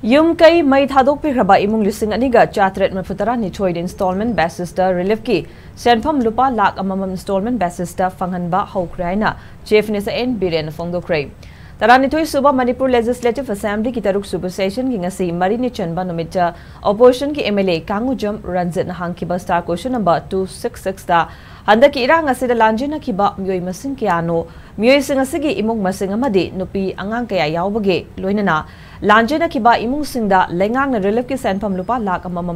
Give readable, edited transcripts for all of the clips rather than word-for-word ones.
Yum kay may thadokpikhraba imung lising aniga chatret mafutara ni choid installment basis da relief ki Phanghanba Lupa installment basis da Phanghanba Houkhre haina Chief Minister N Biren phongdokhre. Taranitoi suba Manipur Legislative Assembly ki taruk suba session ki ngasi mari ni chanba numita opposition ki MLA Kangujam Ranjit hangkiba star question number 266 da handa ki irang ngasi da lanjina kiba miyoi masing kiano miyoi singasigi imung masing amadi nupi angang kaya yaubage loinana lanjina kiba imung singda lengang na relief ki Phanghanba Lupa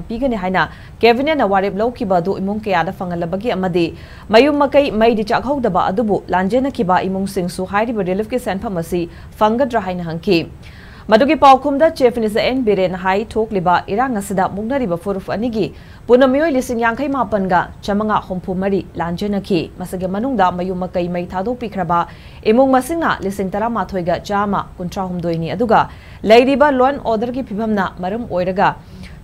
pigani haina cabinet na warib law kiba do imung kaya da phangalabagi amadi mayum makai mai di chakhau da ba adubu lanjina kiba imung sing su hairi ba relief ki Phanghanba masi Phanggadra haina hangki Madugi paukumda Chief Minister N Biren hai thok liba irang asida mugnari ba furuf anigi punamioi lising yangkai mapanga chamanga hompu mari lanjena ki masage manungda mayum makai mai thadokpikhraba imung masinga lising taramathoi chama kuntra humdoini aduga leiriba law order ki phibamna maram oiraga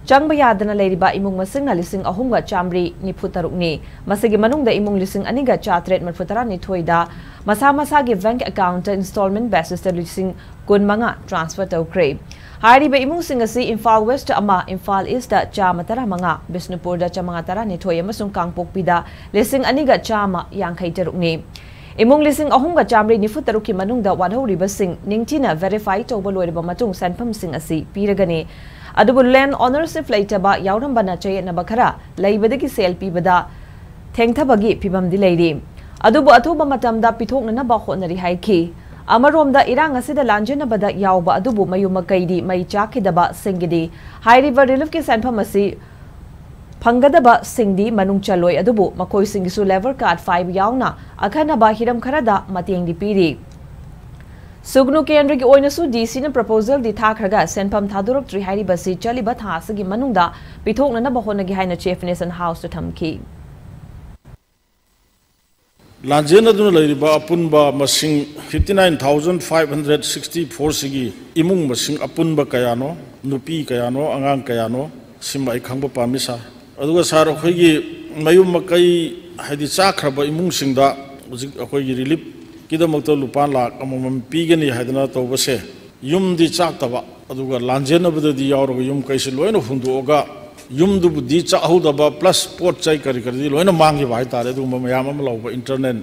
Changba yadana leiriba imung masing na lising ahumga chamri ni phutarukni masagi manungda imung lising aniga chatret marfutara ni thoida masa gi bank account installment basis da lising kunmanga transfer tawkre hariba imung singasi Imphal West ama Imphal East da chama tara manga Bisnupur da chamanga tara ni thoi amasung kangpokpi da lising aniga chama yangkai tarukni imung lising ahumga chamri ni phutaruki manungda wadhoriba sing ningtina verify tawba loiriba matung sanpham sing asi piragani Adubu land ownership laitaba yaurambana chayetna bakhara laibadagi sale pibada thengthabagi pibam di leiri adubu athuba matamda pithokna ba khonari haiki amaromda irang asida lanjena bada yauba adubu mayumakaidi mai chakidaba singidi high river relief ki Phanghanba masi phanggadaba singdi manung chaloi adubu makoi singisu level card 5 yauna akhana ba hiram kharada mateng di piri Sugnu Kendra ki Oina su DC na proposal di thakhraga senpam thadurok tri hairi basi chaliba thasagi manungda pithokna na bahona gi haina Chief Minister House to thamki Lanjena dun lairiba apunba masing 59564 sigi imung masing apunba kayano nupi kayano angang kayano simai khangba pamisa aduga sar khoigi mayum makai haidi chakhraba imung singda khoigi relief Kidamakta lupa lak amam pigani haidana tawbase yum di chaktaba aduga lanjena badi yauraga yum kaisi loina hunduoga yum du budi chahudaba plus pot chai kari kari loina mangi bai tare adu mayam am lawba internet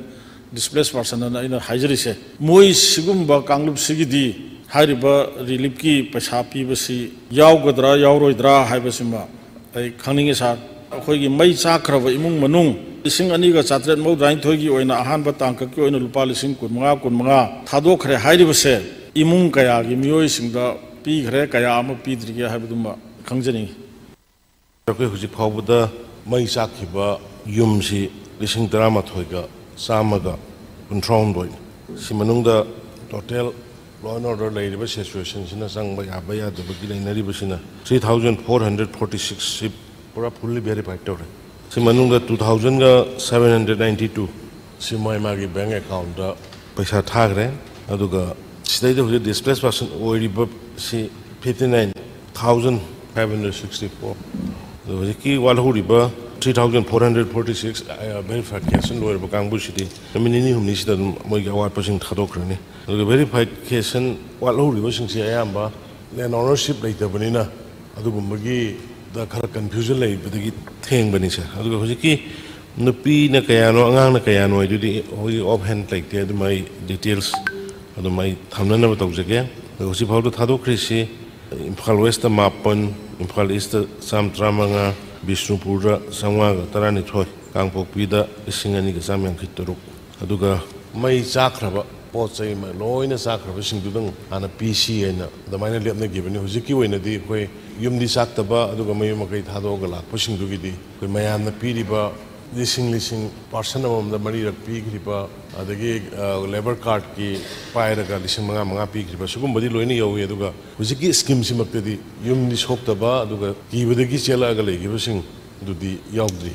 displaced person na ina haijari se moi sigumba kanglup sigidi hariba relief ki paisa pibasi yaugadra yauroidra haibasima ai khangninge sa akhoi gi mai chakraba imung manung lising aniga chatret mau drain thoigi oina ahanba tangka ki oina lupa lishing kunmanga thadokkhre hairibase imung kaya gi mioi singda pikhre kaya ama pidrige habuduma khangjani akoi hujik phawbuda mai chakhiba yumsi lising drama thoiga samaga control doi simanungda total law and order leiriba situation sina sangba yaba ya dobagi leinariba sina 3446 pura fully verified tore Simanunga 2792 Simai Magi bank account Paisa Thagre Aduga state of the displaced person already 59,564 the key Walhuriba 3,446 verification lawyer Bakambu City. The minimum is that Mogawa person Thadokre. The verification Walhuri was in Siamba, then ownership later Banina Adubumagi. The confusion lay with the thing Benisa. I go Hiki Nupi Nakayano, Angan Nakayano, I do the offhand like the my details of my Tamana of again. The Hosipal Thadokre, Imphal West Mapon, Imphal East Sam Tramanga, Bisnupura, Samaga, Tarani Toy, Kangpokida, Singani Samian Kitoruk. Aduga, my Zakraba. Both say my law in a sacrificing to them and a PC and the minor let given Huziki in a day where Yumdi Saktaba, Adugamayumaka Hadogala, pushing to Gidi, with Mayan the Piriba, lising personal the Maria Pig Ripa, the gig labor card key, Pyraga, Lissimanga Pig Ripa, Sukumbadi Loini Yaduga, Huziki schemes him up to the Yumdi Soktaba, Duga, give the Gisela Gale, giving to the Yogdri.